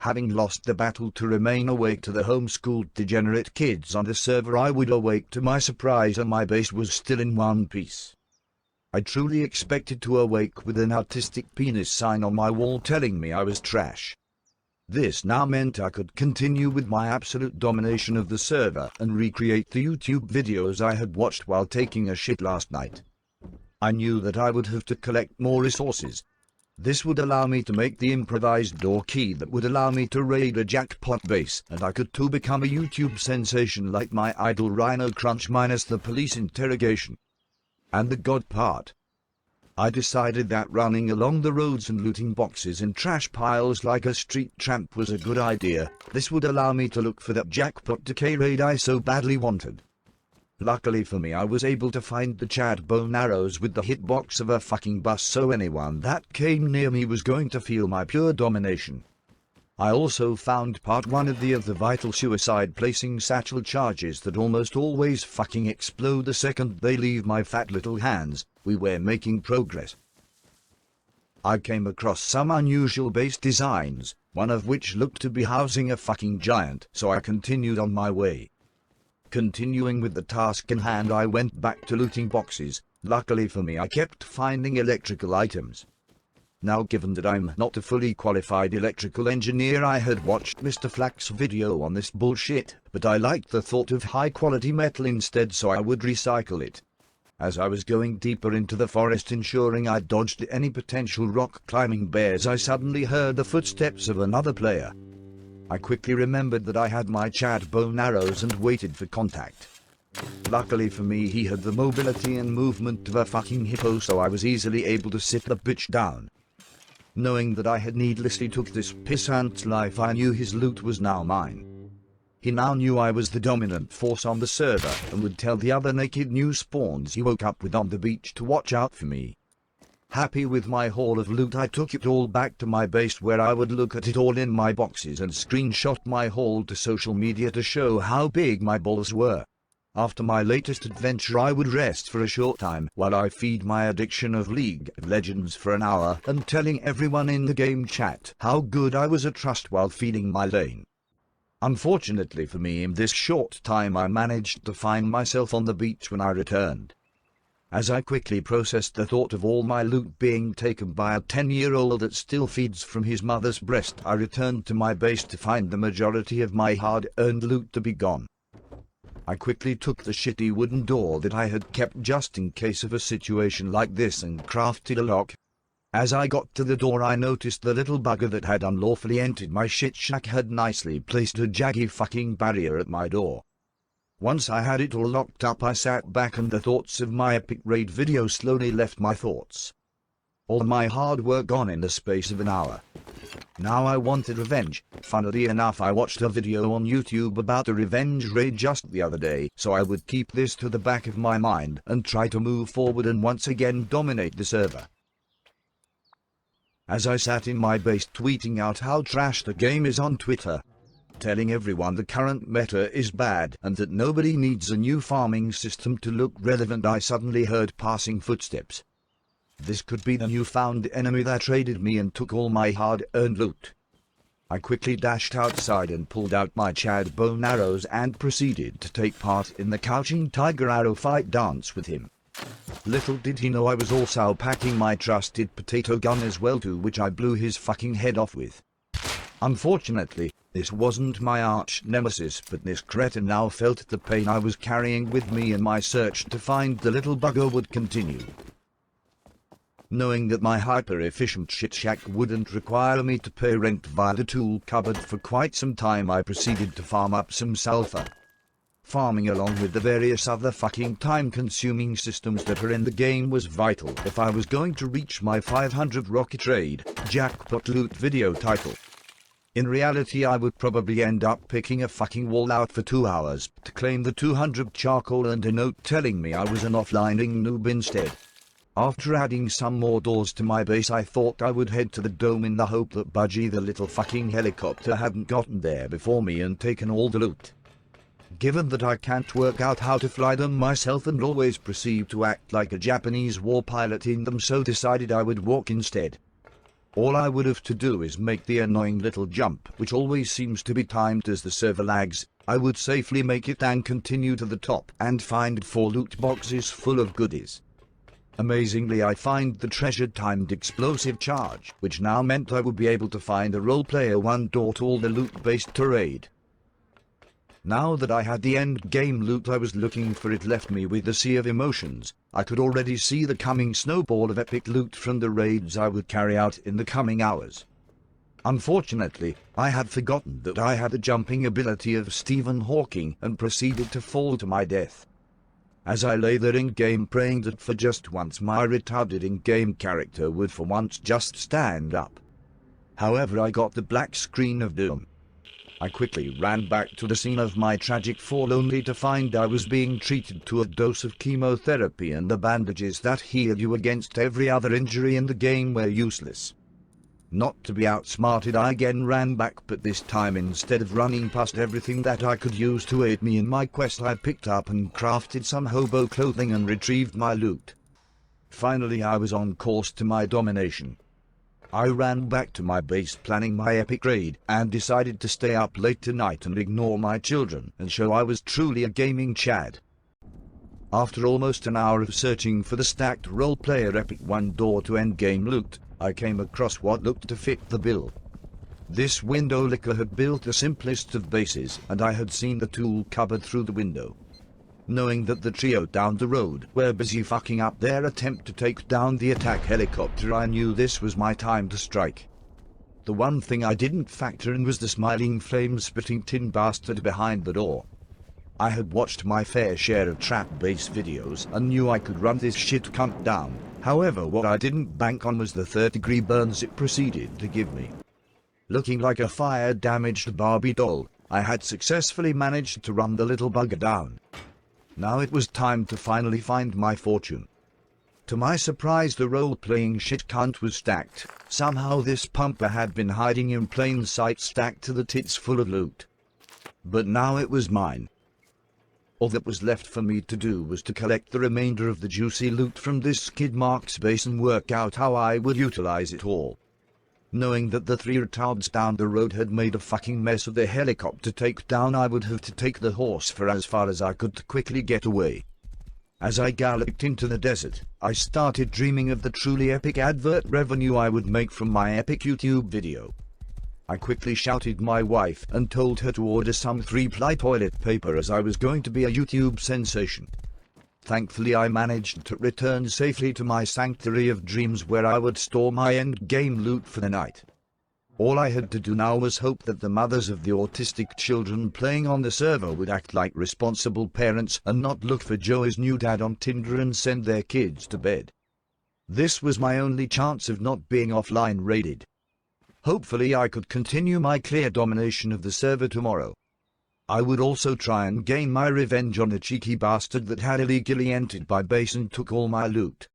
Having lost the battle to remain awake to the homeschooled degenerate kids on the server, I would awake to my surprise and my base was still in one piece. I truly expected to awake with an artistic penis sign on my wall telling me I was trash. This now meant I could continue with my absolute domination of the server and recreate the YouTube videos I had watched while taking a shit last night. I knew that I would have to collect more resources. This would allow me to make the improvised door key that would allow me to raid a jackpot base, and I could too become a YouTube sensation like my idol Rhino Crunch minus the police interrogation. And the god part. I decided that running along the roads and looting boxes in trash piles like a street tramp was a good idea. This would allow me to look for that jackpot decay raid I so badly wanted. Luckily for me, I was able to find the Chad bone arrows with the hitbox of a fucking bus, so anyone that came near me was going to feel my pure domination. I also found part 1 of the vital suicide placing satchel charges that almost always fucking explode the second they leave my fat little hands. We were making progress. I came across some unusual base designs, one of which looked to be housing a fucking giant, so I continued on my way. Continuing with the task in hand, I went back to looting boxes. Luckily for me, I kept finding electrical items. Now, given that I'm not a fully qualified electrical engineer, I had watched Mr. Flack's video on this bullshit, but I liked the thought of high quality metal instead, so I would recycle it. As I was going deeper into the forest, ensuring I dodged any potential rock climbing bears, I suddenly heard the footsteps of another player. I quickly remembered that I had my Chad bone arrows and waited for contact. Luckily for me, he had the mobility and movement of a fucking hippo, so I was easily able to sit the bitch down. Knowing that I had needlessly took this pissant's life, I knew his loot was now mine. He now knew I was the dominant force on the server and would tell the other naked new spawns he woke up with on the beach to watch out for me. Happy with my haul of loot, I took it all back to my base, where I would look at it all in my boxes and screenshot my haul to social media to show how big my balls were. After my latest adventure, I would rest for a short time while I feed my addiction of League of Legends for an hour and telling everyone in the game chat how good I was at Trust while feeding my lane. Unfortunately for me, in this short time I managed to find myself on the beach when I returned. As I quickly processed the thought of all my loot being taken by a 10-year-old that still feeds from his mother's breast, I returned to my base to find the majority of my hard-earned loot to be gone. I quickly took the shitty wooden door that I had kept just in case of a situation like this and crafted a lock. As I got to the door, I noticed the little bugger that had unlawfully entered my shit shack had nicely placed a jaggy fucking barrier at my door. Once I had it all locked up, I sat back and the thoughts of my epic raid video slowly left my thoughts. All my hard work gone in the space of an hour. Now I wanted revenge. Funnily enough, I watched a video on YouTube about a revenge raid just the other day, so I would keep this to the back of my mind and try to move forward and once again dominate the server. As I sat in my base tweeting out how trash the game is on Twitter, telling everyone the current meta is bad and that nobody needs a new farming system to look relevant, I suddenly heard passing footsteps. This could be the newfound enemy that raided me and took all my hard-earned loot. I quickly dashed outside and pulled out my Chad bone arrows and proceeded to take part in the couching tiger arrow fight dance with him. Little did he know I was also packing my trusted potato gun as well too, which I blew his fucking head off with. Unfortunately, this wasn't my arch nemesis, but this cretin now felt the pain I was carrying with me, and my search to find the little bugger would continue. Knowing that my hyper-efficient shit shack wouldn't require me to pay rent via the tool cupboard for quite some time, I proceeded to farm up some sulfur. Farming along with the various other fucking time-consuming systems that are in the game was vital if I was going to reach my 500 rocket raid jackpot loot video title. In reality, I would probably end up picking a fucking wall out for 2 hours to claim the 200 charcoal and a note telling me I was an offlining noob instead. After adding some more doors to my base, I thought I would head to the dome in the hope that Budgie the little fucking helicopter hadn't gotten there before me and taken all the loot. Given that I can't work out how to fly them myself and always proceed to act like a Japanese war pilot in them, so decided I would walk instead. All I would have to do is make the annoying little jump, which always seems to be timed as the server lags. I would safely make it and continue to the top and find 4 loot boxes full of goodies. Amazingly, I find the treasured timed explosive charge, which now meant I would be able to find a role player one door to all the loot-based raid. Now that I had the end game loot I was looking for, it left me with a sea of emotions. I could already see the coming snowball of epic loot from the raids I would carry out in the coming hours. Unfortunately, I had forgotten that I had the jumping ability of Stephen Hawking and proceeded to fall to my death. As I lay there in-game praying that for just once my retarded in-game character would for once just stand up. However, I got the black screen of doom. I quickly ran back to the scene of my tragic fall only to find I was being treated to a dose of chemotherapy and the bandages that heal you against every other injury in the game were useless. Not to be outsmarted, I again ran back, but this time instead of running past everything that I could use to aid me in my quest, I picked up and crafted some hobo clothing and retrieved my loot. Finally, I was on course to my domination. I ran back to my base planning my epic raid and decided to stay up late tonight and ignore my children and show I was truly a gaming Chad. After almost an hour of searching for the stacked role-player epic one door to endgame loot, I came across what looked to fit the bill. This window licker had built the simplest of bases, and I had seen the tool cupboard through the window. Knowing that the trio down the road were busy fucking up their attempt to take down the attack helicopter, I knew this was my time to strike. The one thing I didn't factor in was the smiling flame-spitting tin bastard behind the door. I had watched my fair share of trap-based videos and knew I could run this shit cunt down. However, what I didn't bank on was the third-degree burns it proceeded to give me. Looking like a fire-damaged Barbie doll, I had successfully managed to run the little bugger down. Now it was time to finally find my fortune. To my surprise, the role-playing shit cunt was stacked. Somehow this pumper had been hiding in plain sight, stacked to the tits full of loot. But now it was mine. All that was left for me to do was to collect the remainder of the juicy loot from this skid mark's base and work out how I would utilize it all. Knowing that the 3 retards down the road had made a fucking mess of the helicopter takedown, I would have to take the horse for as far as I could to quickly get away. As I galloped into the desert, I started dreaming of the truly epic advert revenue I would make from my epic YouTube video. I quickly shouted my wife and told her to order some 3-ply toilet paper as I was going to be a YouTube sensation. Thankfully, I managed to return safely to my sanctuary of dreams where I would store my end-game loot for the night. All I had to do now was hope that the mothers of the autistic children playing on the server would act like responsible parents and not look for Joey's new dad on Tinder and send their kids to bed. This was my only chance of not being offline raided. Hopefully I could continue my clear domination of the server tomorrow. I would also try and gain my revenge on the cheeky bastard that had illegally entered my base and took all my loot.